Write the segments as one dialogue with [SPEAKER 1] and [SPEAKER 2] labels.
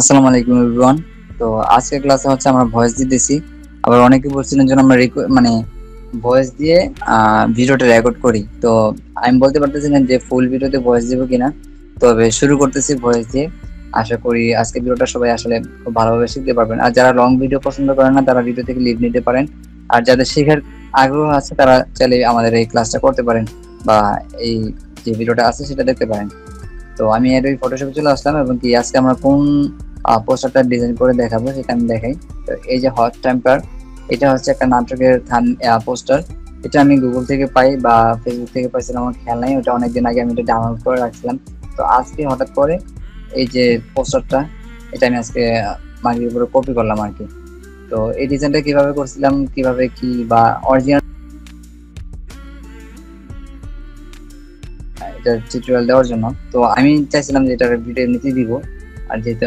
[SPEAKER 1] আসসালামু আলাইকুম এভরিওয়ান। তো আজকের ক্লাসে হচ্ছে আমরা ভয়েস দিতেছি। আবার অনেকে বলছিলেন যেন আমরা মানে ভয়েস দিয়ে ভিডিওটা রেকর্ড করি। তো আমি বলতে পারতেছি না যে ফুল ভিডিওতে ভয়েস দিব কিনা, তবে শুরু করতেছি ভয়েস দিয়ে। আশা করি আজকে ভিডিওটা সবাই আসলে খুব ভালোভাবে শিখতে পারবেন। আর যারা লং ভিডিও পছন্দ করেন না তারা ভিডিও থেকে লিভ নিতে পারেন। আর যাদের শেখার আগ্রহ আছে তারা চাইলে আমাদের এই ক্লাসটা করতে পারেন বা এই যে ভিডিওটা আছে সেটা দেখতে পারেন। তো আমি এর ওই ফটোশপে চলে আসলাম এবং কি আজকে আমরা কোন পোস্টারটা ডিজাইন করে দেখাবো সেটা আমি দেখাই। তো এই যে হট টেম্পার, এটা হচ্ছে একটা নাটকের পোস্টার। এটা আমি গুগল থেকে পাই বা ফেসবুক থেকে পাইছিলাম, আমার খেয়াল নাই, ওটা অনেকদিন আগে আমি এটা ডাউনলোড করে রাখছিলাম। তো আজকে হঠাৎ করে এই যে পোস্টারটা, এটা আমি আজকে মাটির উপরে কপি করলাম আর কি। তো এই ডিজাইনটা কিভাবে করছিলাম, কিভাবে কি বা অরিজিনাল এটা টিউটোরিয়াল দেওয়ার জন্য। তো আমি চাইছিলাম যে এটার ভিডিও এমনিতে দিব, আর যেহেতু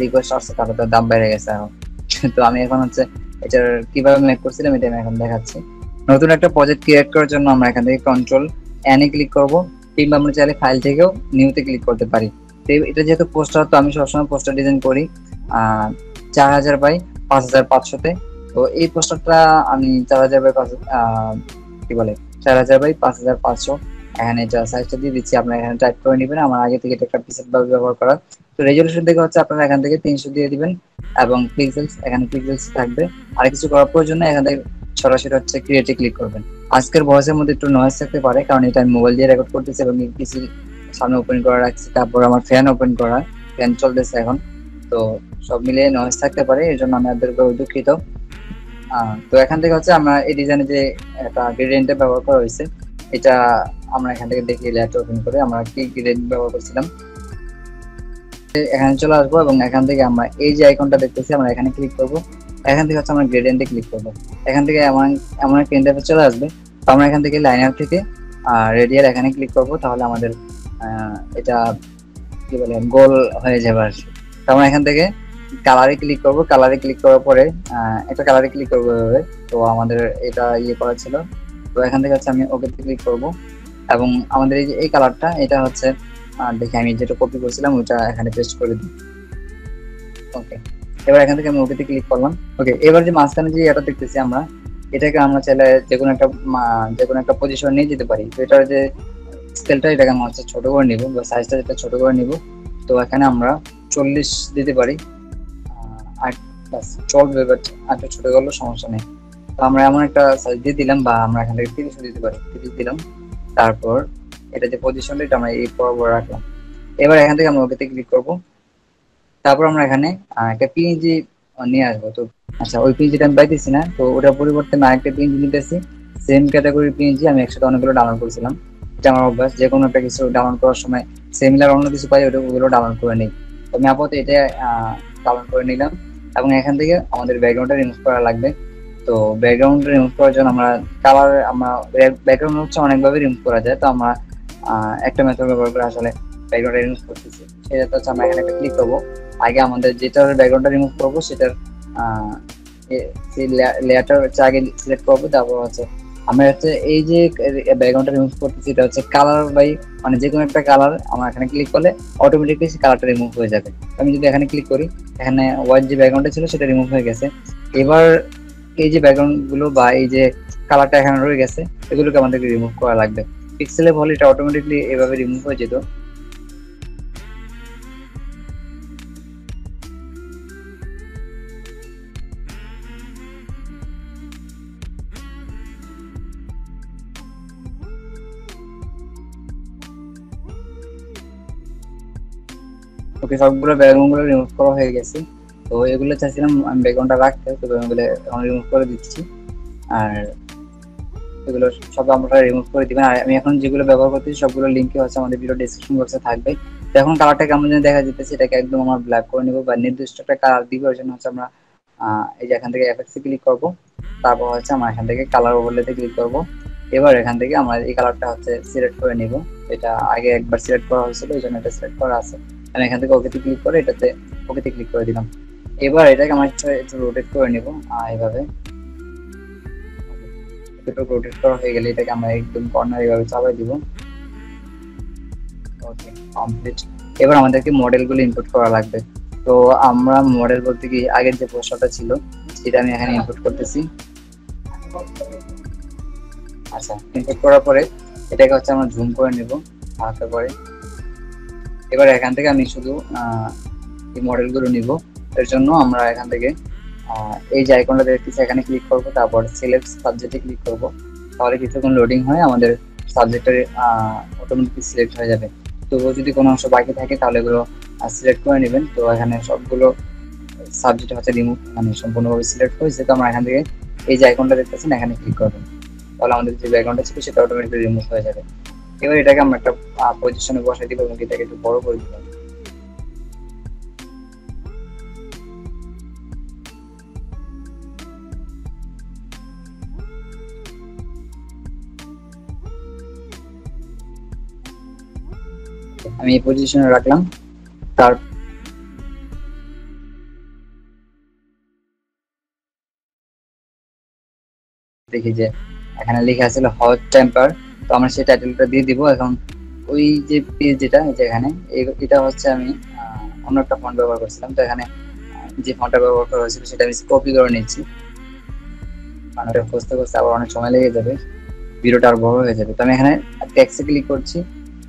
[SPEAKER 1] রিকোয়েস্ট আসছে তাহলে তো দাম বেড়ে গেছে আরো। তো আমি এখন হচ্ছে এটার কিভাবে মেক করছিলাম এটা আমি এখন দেখাচ্ছি। নতুন একটা প্রজেক্ট ক্রিয়েট করার জন্য আমরা এখান থেকে কন্ট্রোল এন এ ক্লিক করব, কিংবা আমরা চাইলে ফাইল থেকেও নিউতে ক্লিক করতে পারি। তো এটা যেহেতু পোস্টার, তো আমি সবসময় পোস্টার ডিজাইন করি 4000 বাই 5500-তে। তো এই পোস্টারটা আমি 4000 বাই 5 কি বলে 4000 বাই 5500 এখানে এটা সাইজটা দিয়ে দিচ্ছি। আপনারা এখানে টাইপ করে নেবেন, আমার আগে থেকে এটা একটা পিক্সেল ভাবে ব্যবহার করা। তো রেজোলিউশন থেকে হচ্ছে আপনারা এখান থেকে 300 দিয়ে দিবেন এবং পিক্সেলস এখানে পিক্সেলস থাকবে। আর কিছু করার প্রয়োজন নেই, এখান থেকে সরাসরি হচ্ছে ক্রিয়েটে ক্লিক করবেন। আজকের ভয়েসের মধ্যে একটু নয়েজ থাকতে পারে, কারণ এটা আমি মোবাইল দিয়ে রেকর্ড করতেছি এবং পিসি সামনে ওপেন করা রাখছি, তারপর আমার ফ্যান ওপেন করা, ফ্যান চলতেছে এখন। তো সব মিলিয়ে নয়েজ থাকতে পারে, এই জন্য আমি আপনাদেরকে দুঃখিত। তো এখান থেকে হচ্ছে আমরা এই ডিজাইনে যে একটা গ্রেডিয়েন্টে ব্যবহার করা হয়েছে, এটা আমরা এখান থেকে দেখি লেয়ারটা ওপেন করে আমরা কি গ্রেডিয়েন্ট ব্যবহার করছিলাম। এখানে চলে আসবো এবং এখান থেকে আমরা এই যে আইকনটা দেখতেছি আমরা এখানে ক্লিক করব। এখান থেকে হচ্ছে আমরা গ্রেডিয়েন্টে ক্লিক করব। এখান থেকে এমন একটা ইন্টারফেস চলে আসবে। তো আমরা এখান থেকে লাইনার থেকে রেডিয়াল এখানে ক্লিক করব, তাহলে আমাদের এটা কি বলে গোল হয়ে যাবে আর কি। তো আমরা এখান থেকে কালারে ক্লিক করব, কালারে ক্লিক করার পরে একটা কালারে ক্লিক করবো এভাবে। তো আমাদের এটা করা ছিল। তো এখান থেকে হচ্ছে আমি ওকে ক্লিক করব এবং আমাদের এই যে এই কালারটা, এটা হচ্ছে দেখি আমি যেটা কপি করছিলাম ওটা এখানে পেস্ট করে দিই। ওকে, এবার এখান থেকে আমি ওকেতে ক্লিক করলাম। ওকে, এবার যে মাঝখানে যে এটা দেখতেছি আমরা, এটাকে আমরা চাইলে যে কোনো একটা পজিশন নিয়ে যেতে পারি। তো এটার যে স্কেলটা, এটাকে আমরা হচ্ছে ছোট করে নিব বা সাইজটা যেটা ছোট করে নিব। তো এখানে আমরা 40 দিতে পারি, আর বাস চলবে, বাট একটু ছোট করলেও সমস্যা নেই। তো আমরা এমন একটা সাইজ দিয়ে দিলাম, বা আমরা এখান থেকে 30 দিতে পারি, 30 দিলাম। তারপর এটা যে পজিশনটা, এটা আমরা এই বরাবর রাখলাম। এবার এখান থেকে আমরা ওকেতে ক্লিক করব। তারপর আমরা এখানে একটা পিএনজি নিয়ে আসবো। তো আচ্ছা, ওই পিএনজিটা আমি পাইতেছি না, তো ওটার পরিবর্তে আমি আরেকটা পিএনজি নিতেছি। সেম ক্যাটাগরির পিএনজি আমি একসাথে অনেকগুলো ডাউনলোড করেছিলাম। এটা আমার অভ্যাস, যে কোনো একটা কিছু ডাউনলোড করার সময় সিমিলার অন্য কিছু পাই ওগুলো ডাউনলোড করে নিই। তো আমি আপাতত এটা ডাউনলোড করে নিলাম এবং এখান থেকে আমাদের ব্যাকগ্রাউন্ডটা রিমুভ করা লাগবে। তো ব্যাকগ্রাউন্ড রিমুভ করার জন্য আমরা ব্যাকগ্রাউন্ড হচ্ছে অনেকভাবে রিমুভ করা যায়। তো আমরা একটা মেথড ব্যবহার করে আসলে ব্যাকগ্রাউন্ড রিমুভ করতেছি। সেটা হচ্ছে আমরা এখানে একটা ক্লিক করবো। আগে আমাদের যেটার ব্যাকগ্রাউন্ডটা রিমুভ করবো সেটার লেয়ারটা হচ্ছে আগে সিলেক্ট করবো। তারপর হচ্ছে আমরা হচ্ছে এই যে ব্যাকগ্রাউন্ডটা রিমুভ করতেছি, এটা হচ্ছে কালার বাই, মানে যে কোনো একটা কালার আমরা এখানে ক্লিক করলে অটোমেটিকলি সেই কালারটা রিমুভ হয়ে যাবে। আমি যদি এখানে ক্লিক করি, এখানে হোয়াইট যে ব্যাকগ্রাউন্ডটা ছিল সেটা রিমুভ হয়ে গেছে। এবার এই যে ব্যাকগ্রাউন্ড গুলো বা এই যে কালারটা এখানে রয়ে গেছে, এগুলোকে আমাদেরকে রিমুভ করা লাগবে। পিক্সেলে বলে এটা অটোমেটিকলি এভাবে রিমুভ হয়ে যেত। ওকে, সবগুলো ব্যাকগ্রাউন্ড গুলো রিমুভ করা হয়ে গেছে। তো এগুলো চাইছিলাম আমি ব্যাকগ্রাউন্ডটা রাখতে, তো ব্যাকগ্রাউন্ড এখন রিমুভ করে দিচ্ছি। আর এগুলো সব আমরা রিমুভ করে দিবেন। আর আমি এখন যেগুলো ব্যবহার করতেছি সবগুলো লিঙ্কে হচ্ছে আমাদের ভিডিও ডেসক্রিপশন বক্সে থাকবে। তো এখন কালারটা কেমন যেন দেখা যেতেছে, এটাকে একদম আমরা ব্ল্যাক করে নিব বা নির্দিষ্ট একটা কালার দিব। ওই জন্য হচ্ছে আমরা এই যে এখান থেকে এফেক্টসে ক্লিক করব। তারপর হচ্ছে আমরা এখান থেকে কালার ওভারলেতে ক্লিক করব। এবার এখান থেকে আমরা এই কালারটা হচ্ছে সিলেক্ট করে নিব। এটা আগে একবার সিলেক্ট করা হয়েছিল, এই জন্য এটা সিলেক্ট করা আছে। আমি এখান থেকে ওকেতে ক্লিক করে এটাতে ওকেতে ক্লিক করে দিলাম। এবার এটাকে আমরা একটু রোটেট করে নিব এইভাবে। একটু রোটেট করা হয়ে গেলে এটাকে আমরা একদম কর্নার এইভাবে চাপাই দিব। ওকে, কমপ্লিট। এবার আমাদেরকে মডেলগুলো ইনপুট করা লাগবে। তো আমরা মডেল বলতে কি আগের যে পোস্টারটা ছিল সেটা আমি এখানে ইনপুট করতেছি। আচ্ছা, ইনপুট করার পরে এটাকে হচ্ছে আমরা জুম করে নেব হালকা করে। এবার এখান থেকে আমি শুধু এই মডেলগুলো নিব। এর জন্য আমরা এখান থেকে এই যে আইকনটা দেখতেছি এখানে ক্লিক করব, তারপর সিলেক্ট সাবজেক্টে ক্লিক করব। তাহলে কিছুক্ষণ লোডিং হয়ে আমাদের সাবজেক্টের অটোমেটিক সিলেক্ট হয়ে যাবে। তো যদি কোনো অংশ বাকি থাকে তাহলে এগুলো সিলেক্ট করে নেবেন। তো এখানে সবগুলো সাবজেক্ট হচ্ছে রিমুভ মানে সম্পূর্ণভাবে সিলেক্ট হয়েছে। তো আমরা এখান থেকে এই যে আইকনটা দেখতেছেন এখানে ক্লিক করবেন, তাহলে আমাদের যে ব্যাকগ্রাউন্ডটা ছিল সেটা অটোমেটিক্যালি রিমুভ হয়ে যাবে। এবার এটাকে আমরা একটা পজিশনে বসাই দিব এবং এটাকে একটু বড় করে দিব। আমি এই পজিশনে রাখলাম। তার দেখি যে এখানে লেখা আছে হট টেম্পার, তো আমরা সেই টাইটেলটা দিয়ে দিব। এখন ওই যে পেজ যেটা এখানে এটা হচ্ছে আমি অন্য একটা ফন্ট ব্যবহার করছিলাম। তো এখানে যে ফন্টটা ব্যবহার করা হয়েছিল সেটা আমি কপি করে নিচ্ছি, কারণ এটা খুঁজতে খুঁজতে আবার অনেক সময় লেগে যাবে, ভিডিওটা আর বড় হয়ে যাবে। তো আমি এখানে টেক্সটে ক্লিক করছি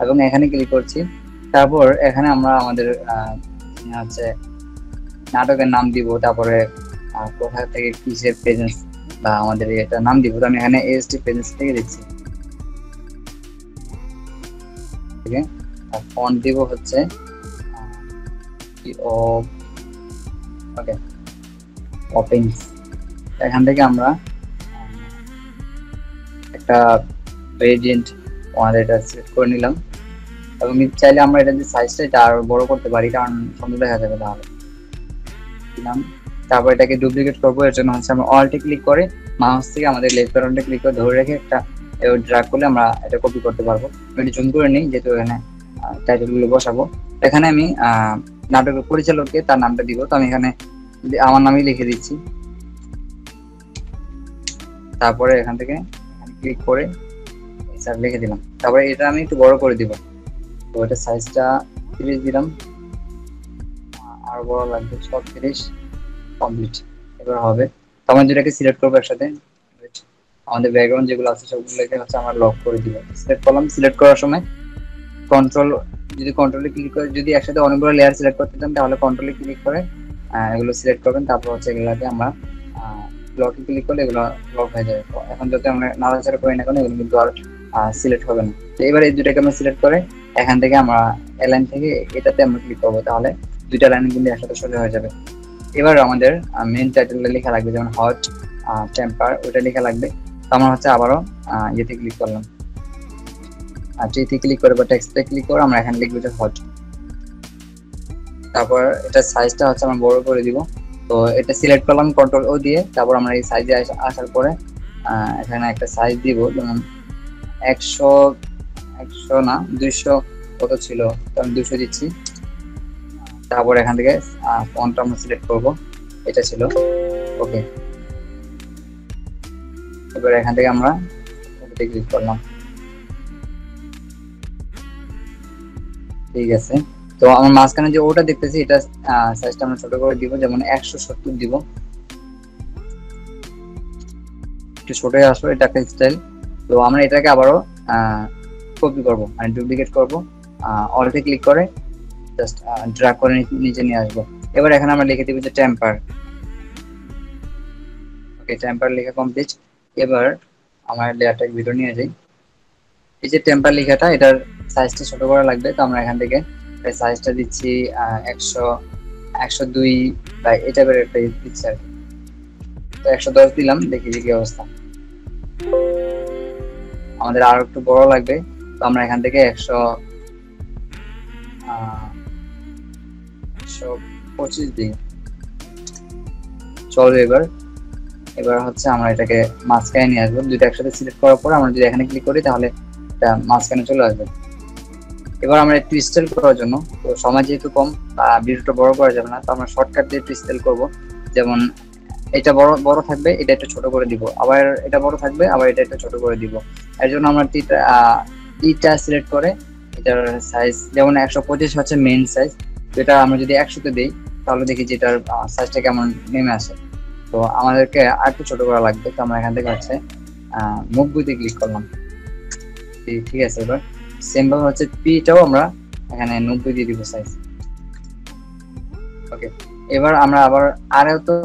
[SPEAKER 1] এবং এখানে ক্লিক করছি। তারপর এখানে আমরা আমাদের হচ্ছে নাটকের নাম দিব, তারপরে কোথা থেকে কিসের প্রেজেন্স বা আমাদের এটা নাম দিব। তো আমি এখানে এসটি প্রেজেন্স থেকে দিচ্ছি। ঠিক আছে, আর ফন্ট দিব হচ্ছে ওকে ওপেন্স। এখান থেকে আমরা একটা গ্রেডিয়েন্ট আমাদের এটা সিলেক্ট করে নিলাম এবং চাইলে আমরা এটা যে সাইজটা এটা আরো বড় করতে পারি, কারণ সুন্দর দেখা যাবে। তাহলে দিলাম, তারপর এটাকে ডুপ্লিকেট করবো। এর জন্য হচ্ছে আমরা অল্টে ক্লিক করে মাউস থেকে আমাদের লেফট বাটনটা ক্লিক করে ধরে রেখে একটা ড্র্যাগ করলে আমরা এটা কপি করতে পারবো। আমি জুম করে নিই যেহেতু এখানে টাইটেলগুলো বসাবো। এখানে আমি নাটকের পরিচালককে তার নামটা দিব। তো আমি এখানে আমার নামই লিখে দিচ্ছি। তারপরে এখান থেকে ক্লিক করে স্যার লিখে দিলাম। তারপরে এটা আমি একটু বড় করে দিব। তো এটা সাইজটা 30 দিলাম, আরো বড় লাগবে 36। কমপ্লিট, এবার হবে। তো আমরা যেটাকে সিলেক্ট করবো একসাথে, আমাদের ব্যাকগ্রাউন্ড যেগুলো আছে সবগুলোকে হচ্ছে আমরা লক করে দিব। সিলেক্ট করলাম, সিলেক্ট করার সময় কন্ট্রোল যদি কন্ট্রোলে ক্লিক করে যদি একসাথে অনেকগুলো লেয়ার সিলেক্ট করতে চান তাহলে কন্ট্রোলে ক্লিক করে এগুলো সিলেক্ট করবেন। তারপর হচ্ছে এগুলাকে আমরা লকে ক্লিক করলে এগুলো লক হয়ে যাবে। তো এখন যদি আমরা নাড়াচাড়া করি না কেন এগুলো কিন্তু আর সিলেক্ট হবে না। তো এবার এই দুটাকে আমরা সিলেক্ট করে এখান থেকে আমরা লাইন থেকে এটাতে আমরা ক্লিক করবো, তাহলে দুইটা লাইন কিন্তু একসাথে সোজা হয়ে যাবে। এবার আমাদের মেইন টাইটেলটা লেখা লাগবে, যেমন হট টেম্পার ওইটা লেখা লাগবে। তো আমরা হচ্ছে আবারও ইয়েতে ক্লিক করলাম, ট্রিতে ক্লিক করে বা টেক্সটে ক্লিক করে আমরা এখানে লিখবো যে হট। তারপর এটা সাইজটা হচ্ছে আমরা বড় করে দিব। তো এটা সিলেক্ট করলাম কন্ট্রোল ও দিয়ে। তারপর আমরা এই সাইজে আসার পরে এখানে একটা সাইজ দিব, যেমন 100 না 200 কত ছিল, তো আমি 200 দিচ্ছি। তারপর এখান থেকে ফন্টটা আমরা সিলেক্ট করব, এটা ছিল ওকে। এবার এখান থেকে আমরা ওকে ক্লিক করলাম, ঠিক আছে। তো আমার মাঝখানে যে ওটা দেখতেছি এটা সাইজটা আমরা ছোট করে দিব, যেমন 170 দিব। একটু ছোট হয়ে আসলো, এটা একটা স্টাইল। তো আমরা এটাকে আবারও কপি করব মানে ডুপ্লিকেট করব, অল্টে ক্লিক করে জাস্ট ড্র্যাগ করে নিচে নিয়ে আসবো। এবার এখানে আমরা লিখে দিব যে টেম্পার। ওকে, টেম্পার লেখা কমপ্লিট। এবার আমার লেয়ারটাকে ভিতরে নিয়ে যাই। এই যে টেম্পার লেখাটা এটার সাইজটা ছোট করা লাগবে। তো আমরা এখান থেকে সাইজটা দিচ্ছি 102 বা এই টাইপের একটা দিচ্ছি আর কি। তো 110 দিলাম, দেখি যে কি অবস্থা। আমাদের আরো একটু বড় লাগবে, তো আমরা এখান থেকে 125 দিই। চলো এবার হচ্ছে আমরা এটাকে মাঝখানে নিয়ে আসবো। দুইটা একসাথে সিলেক্ট করার পর আমরা যদি এখানে ক্লিক করি তাহলে এটা মাঝখানে চলে আসবে। এবার আমরা একটু স্টাইল করার জন্য, তো সময় যেহেতু কম ভিডিওটা বড় করা যাবে না, তো আমরা শর্টকাট দিয়ে একটু স্টাইল করবো। যেমন এটা বড় থাকবে, এটা একটু ছোট করে দিব, আবার এটা বড় থাকবে, আবার এটা একটু ছোট করে দিব। এর জন্য আমরা টিটা সিলেক্ট করে এটার সাইজ যেমন 125 হচ্ছে মেইন সাইজ, তো এটা আমরা যদি 100-তে দিই তাহলে দেখি যে এটার সাইজটা কেমন নেমে আসে। তো আমাদেরকে আর একটু ছোট করা লাগবে, তো আমরা এখান থেকে হচ্ছে 90-তে ক্লিক করলাম। ঠিক আছে, এবার সেম ভাবে হচ্ছে পিটাও আমরা এখানে 90 দিয়ে দিব সাইজ। ওকে, এবার আমরা আবার আরও তো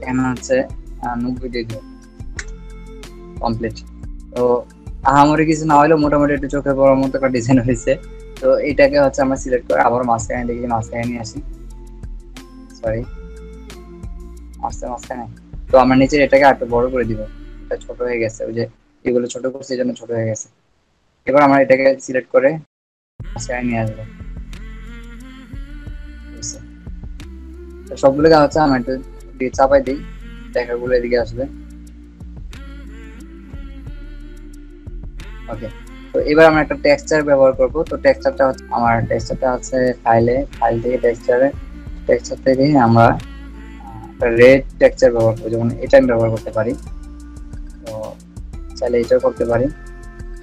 [SPEAKER 1] এখানে হচ্ছে 90 দিয়ে দিব। কমপ্লিট। তো আহামরি কিছু না হলেও মোটামুটি একটু চোখে পড়ার মতো একটা ডিজাইন হয়েছে। তো এটাকে হচ্ছে আমরা সিলেক্ট করে আবার মাঝখানে দেখি, মাঝখানে নিয়ে আসি, সরি মাঝখানে। তো আমরা নিচে এটাকে একটু বড় করে দিব, এটা ছোট হয়ে গেছে, ওই যে এগুলো ছোট করছে এই জন্য ছোট হয়ে গেছে। এবার আমরা এটাকে সিলেক্ট করে মাঝখানে নিয়ে আসবো। তো সবগুলো হচ্ছে আমরা একটু চাপাই দিই, দেখাগুলো এদিকে আসবে। ওকে, তো এবার আমরা একটা টেক্সচার ব্যবহার করব। তো টেক্সচারটা হচ্ছে আমার টেক্সচারটা আছে ফাইল থেকে টেক্সচার থেকে আমরা রেড টেক্সচার ব্যবহার করব, যেমন এটা আমি ব্যবহার করতে পারি। তো চাইলে এটাও করতে পারি।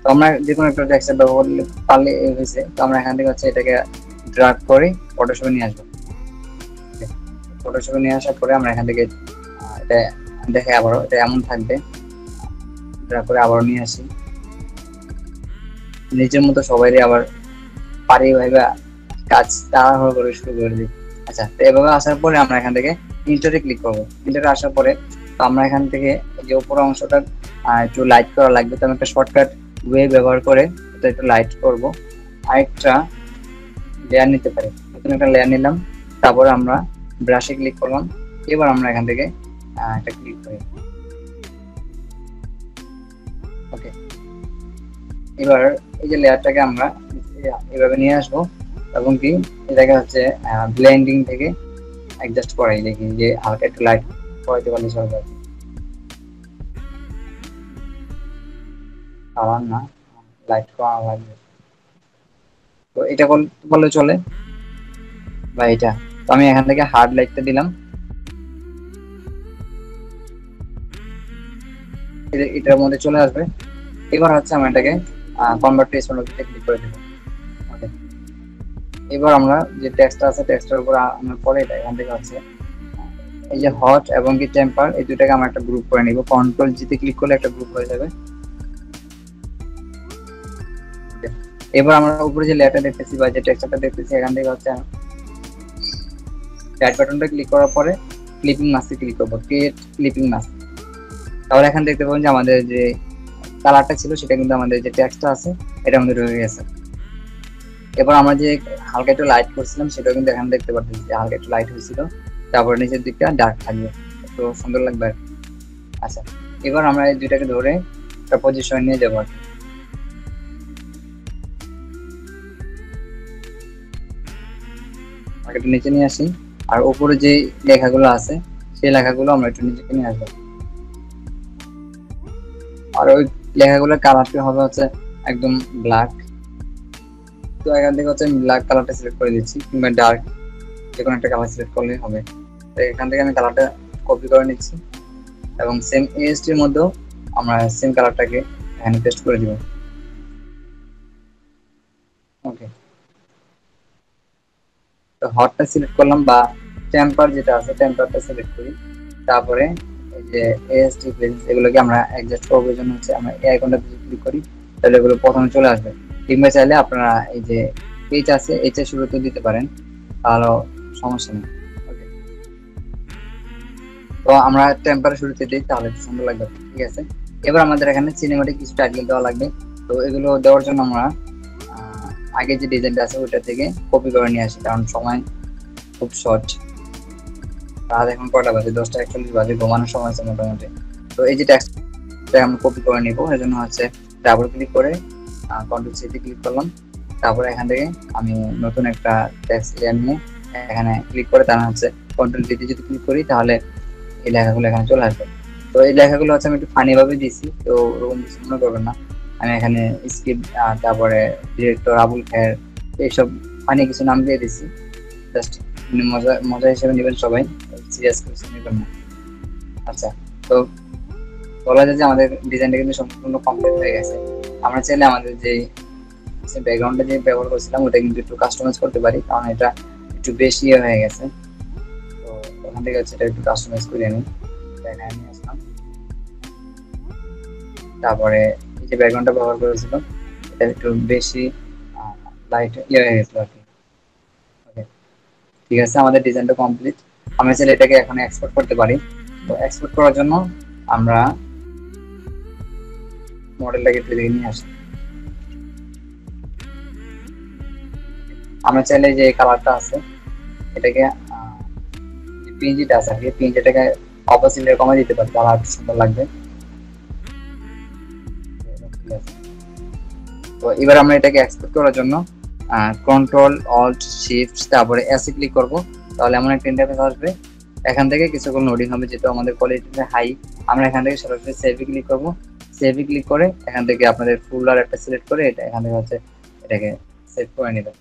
[SPEAKER 1] তো আমরা যে কোনো একটা টেক্সচার ব্যবহার করলে পারলে হয়েছে। তো আমরা এখান থেকে হচ্ছে এটাকে ড্র্যাগ করে ফটোশপে নিয়ে আসবো। ফটোশপে নিয়ে আসার পরে আমরা এখান থেকে এটা দেখে আবারও এটা এমন থাকবে, ড্র্যাগ করে আবারও নিয়ে আসি নিজের মতো সবাইরই আবার পারি ভাইবা কাজ তাড়াহুড়ো করে শুরু করে দিই। আচ্ছা, তো এভাবে আসার পরে আমরা এখান থেকে ইন্টারে ক্লিক করবো। ইন্টারে আসার পরে তো আমরা এখান থেকে যে উপর অংশটা একটু লাইট করা লাগবে, তো আমি একটা শর্টকাট ওয়ে ব্যবহার করে এটা একটু লাইট করব। আরেকটা লেয়ার নিতে পারি, নতুন একটা লেয়ার নিলাম, তারপরে আমরা ব্রাশে ক্লিক করলাম। এবার আমরা এখান থেকে একটা ক্লিক করি। ওকে, এবার এই যে লেয়ারটাকে আমরা এভাবে নিয়ে আসবো এবং কি এটাকে হচ্ছে ব্লেন্ডিং থেকে অ্যাডজাস্ট করাই, দেখি যে হালকা একটু লাইট করাইতে পারলে সরকার কালার না লাইট করা লাগবে। তো এটা বললে চলে বা এটা, তো আমি এখান থেকে হার্ড লাইটটা দিলাম, এটার মধ্যে চলে আসবে। এবার হচ্ছে আমরা এটাকে কনভার্ট টু স্মল ক্লিক করে দেবো। ওকে, এবার আমরা যে টেক্সটটা আছে টেক্সটের উপর আমরা পরে এটা এখান থেকে হচ্ছে এই যে হট এবং কি টেম্পার এই দুটাকে আমরা একটা গ্রুপ করে নিব। কন্ট্রোল জি তে ক্লিক করলে একটা গ্রুপ হয়ে যাবে। এবার আমরা উপরে যে লেয়ারটা দেখতেছি বা যে টেক্সচারটা দেখতেছি এখান থেকে হচ্ছে রাইট বাটনটা ক্লিক করার পরে ক্লিপিং মাস্কে ক্লিক করব, ক্রিয়েট ক্লিপিং মাস্ক। তাহলে এখানে দেখতে পাবেন যে আমাদের যে কালারটা ছিল সেটা কিন্তু আমাদের যে টেক্সটটা আছে এটার মধ্যে ঢুকে গেছে। এবার আমরা যে হালকা একটু লাইট করছিলাম সেটাও কিন্তু এখানে দেখতে পাচ্ছি যে হালকা একটু লাইট হয়েছিল, তারপর নিচের দিকটা ডার্ক থাকবে, একটু সুন্দর লাগবে। আচ্ছা, এবার আমরা এই দুইটাকে ধরে একটা পজিশন নিয়ে যাবো। একটু নিচে নিয়ে আসি, আর উপরে যে লেখাগুলো আছে সেই লেখাগুলো আমরা একটু নিচে নিয়ে আসবো। আর ওই লেখাগুলোর কালারটা হবে হচ্ছে একদম ব্ল্যাক। তো এখান থেকে হচ্ছে আমি ব্ল্যাক কালারটা সিলেক্ট করে দিচ্ছি, কিংবা ডার্ক যে কোনো একটা কালার সিলেক্ট করলেই হবে। তো এখান থেকে আমি কালারটা কপি করে নিচ্ছি এবং সেম এএসটির মধ্যেও আমরা সেম কালারটাকে এখানে পেস্ট করে দিব। ওকে, তো হটটা সিলেক্ট করলাম বা টেম্পার যেটা আছে টেম্পারটা সিলেক্ট করি, তারপরে এই যে এএসটি প্লেস এগুলোকে আমরা অ্যাডজাস্ট করবার জন্য হচ্ছে আমরা এই আইকনটা ক্লিক করি, তাহলে এগুলো প্রথমে চলে আসবে। কিংবা চাইলে আপনারা এই যে এইচ আছে এইচের শুরুতে দিতে পারেন, তাহলে সমস্যা নেই। ওকে, তো আমরা টেম্পার শুরুতে দিই তাহলে সুন্দর লাগবে। ঠিক আছে, এবার আমাদের এখানে সিনেমাটিক কিছু টাইটেল দেওয়া লাগবে। তো এগুলো দেওয়ার জন্য আমরা আগে যে ডিজাইনটা আছে ওইটা থেকে কপি করে নিয়ে আসি, কারণ সময় খুব শর্ট। রাত এখন কটা বাজে, 10:41 বাজে, ঘুমানোর সময় আছে মোটামুটি। তো এই যে টেক্সটটা আমরা কপি করে নিব, এর জন্য হচ্ছে ডাবল ক্লিক করে কন্ট্রোল সি তে ক্লিক করলাম। তারপরে এখান থেকে আমি নতুন একটা টেক্সট লেয়ার নিয়ে এখানে ক্লিক করে তার হচ্ছে কন্ট্রোল ডি তে যদি ক্লিক করি তাহলে এই লেখাগুলো এখানে চলে আসবে। তো এই লেখাগুলো হচ্ছে আমি একটু ফানি ভাবে দিয়েছি, তো ওরকম কিছু মনে করবেন না। আমি এখানে স্ক্রিপ্ট তারপরে ডিরেক্টর আবুল খায়ের এইসব ফানি কিছু নাম দিয়ে দিচ্ছি, জাস্ট মজা মজা হিসেবে নেবেন, সবাই সিরিয়াস কিছু নেবেন না। আচ্ছা, তো বলা যায় যে আমাদের ডিজাইনটা কিন্তু সম্পূর্ণ কমপ্লিট হয়ে গেছে। আমরা চাইলে আমাদের যে ব্যাকগ্রাউন্ডটা যে ব্যবহার করছিলাম ওটা কিন্তু একটু কাস্টমাইজ করতে পারি, কারণ এটা একটু বেশি হয়ে গেছে। তো ওখান থেকে হচ্ছে এটা একটু কাস্টমাইজ করে নিই, এখানে নিয়ে আসলাম। তারপরে এই যে ব্যাকগ্রাউন্ডটা ব্যবহার করেছিলাম এটা একটু বেশি লাইট হয়ে গেছিল আর কি। ওকে, ঠিক আছে, আমাদের ডিজাইনটা কমপ্লিট। আমরা চাইলে এটাকে এখন এক্সপোর্ট করতে পারি। তো এক্সপোর্ট করার জন্য আমরা মডেলটাকে একটু দেখে নিয়ে আসি। আমরা চাইলে যে কালারটা আছে এটাকে পিএনজিটা আছে আর কি, পিএনজিটাকে অপোজিটে কমে দিতে পারি, তাহলে আর সুন্দর লাগবে। তো এবার আমরা এটাকে এক্সপোর্ট করার জন্য কন্ট্রোল অল্ট শিফট তারপরে এসে ক্লিক করব, তাহলে এমন একটা ইন্টারফেস আসবে। এখান থেকে কিছুক্ষণ লোডিং হবে, যেহেতু আমাদের কোয়ালিটিটা হাই। আমরা এখান থেকে সরাসরি সেভে ক্লিক করব। সেভে ক্লিক করে এখান থেকে আপনাদের ফুল আর একটা সিলেক্ট করে এটা এখান থেকে হচ্ছে এটাকে সেভ করে নেবেন।